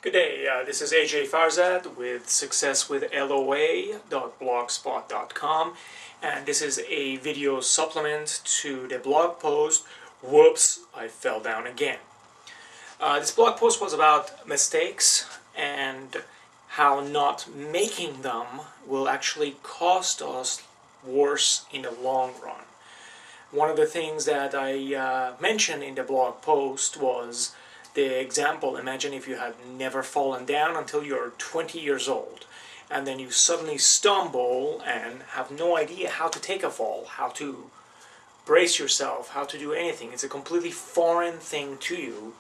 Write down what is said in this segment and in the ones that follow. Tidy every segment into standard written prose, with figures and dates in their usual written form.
Good day, this is AJ Farzad with Successwithloa.blogspot.com, and this is a video supplement to the blog post, Whoops, I Fell Down Again. This blog post was about mistakes and how not making them will actually cost us worse in the long run. One of the things that I mentioned in the blog post was the example: imagine if you had never fallen down until you're 20 years old, and then you suddenly stumble and have no idea how to take a fall, how to brace yourself, how to do anything. It's a completely foreign thing to you,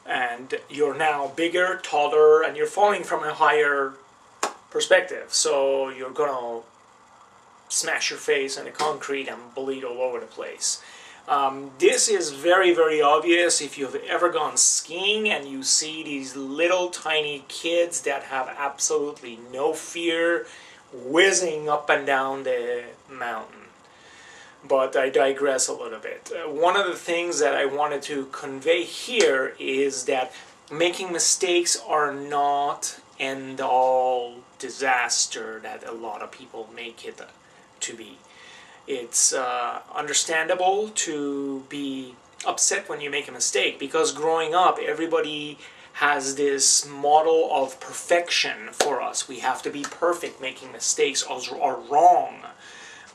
and you're now bigger, taller, and you're falling from a higher perspective, so you're gonna smash your face on the concrete and bleed all over the place. This is very, very obvious if you've ever gone skiing and you see these little tiny kids that have absolutely no fear whizzing up and down the mountain. But I digress a little bit. One of the things that I wanted to convey here is that making mistakes are not end-all disaster that a lot of people make it to be. It's understandable to be upset when you make a mistake, because growing up everybody has this model of perfection for us. We have to be perfect. Making mistakes are wrong.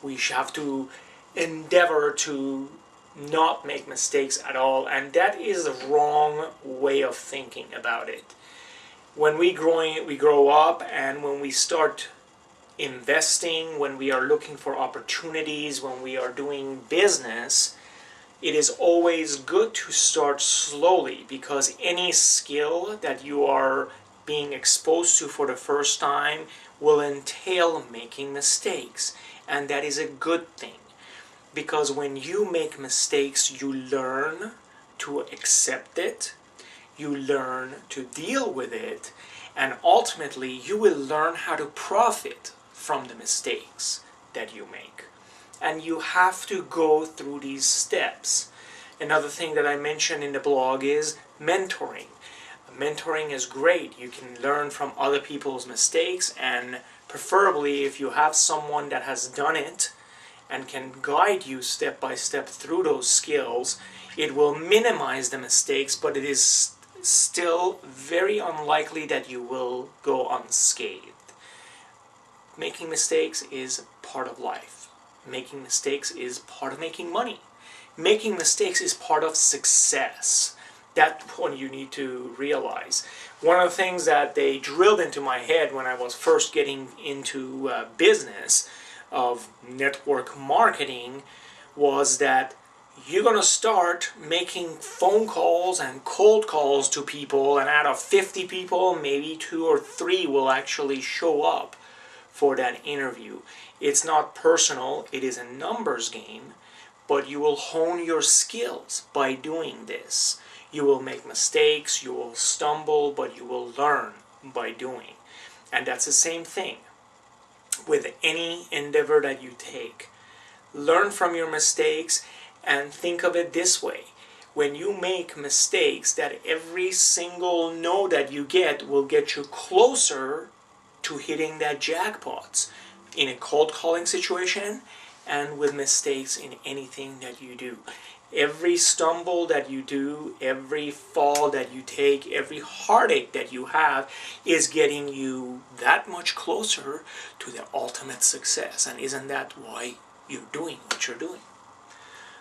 We have to endeavor to not make mistakes at all, and that is the wrong way of thinking about it. When we grow up, and when we start investing, when we are looking for opportunities, when we are doing business, it is always good to start slowly, because any skill that you are being exposed to for the first time will entail making mistakes, and that is a good thing, because when you make mistakes you learn to accept it, you learn to deal with it, and ultimately you will learn how to profit from the mistakes that you make. And you have to go through these steps. Another thing that I mentioned in the blog is mentoring. Mentoring is great. You can learn from other people's mistakes, and preferably if you have someone that has done it and can guide you step by step through those skills, it will minimize the mistakes, but it is still very unlikely that you will go unscathed. Making mistakes is part of life. Making mistakes is part of making money. Making mistakes is part of success. That's what you need to realize. One of the things that they drilled into my head when I was first getting into business of network marketing was that you're going to start making phone calls and cold calls to people, and out of 50 people, maybe 2 or 3 will actually show up for that interview. It's not personal, it is a numbers game, but you will hone your skills by doing this. You will make mistakes, you will stumble, but you will learn by doing. And that's the same thing with any endeavor that you take. Learn from your mistakes, and think of it this way: when you make mistakes, that every single no that you get will get you closer to hitting that jackpots in a cold calling situation, and with mistakes in anything that you do. Every stumble that you do, every fall that you take, every heartache that you have is getting you that much closer to the ultimate success. And isn't that why you're doing what you're doing?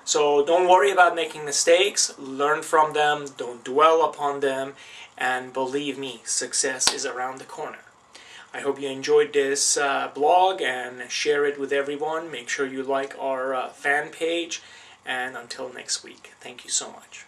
So don't worry about making mistakes. Learn from them. Don't dwell upon them. And believe me, success is around the corner. I hope you enjoyed this blog, and share it with everyone. Make sure you like our fan page, and until next week, thank you so much.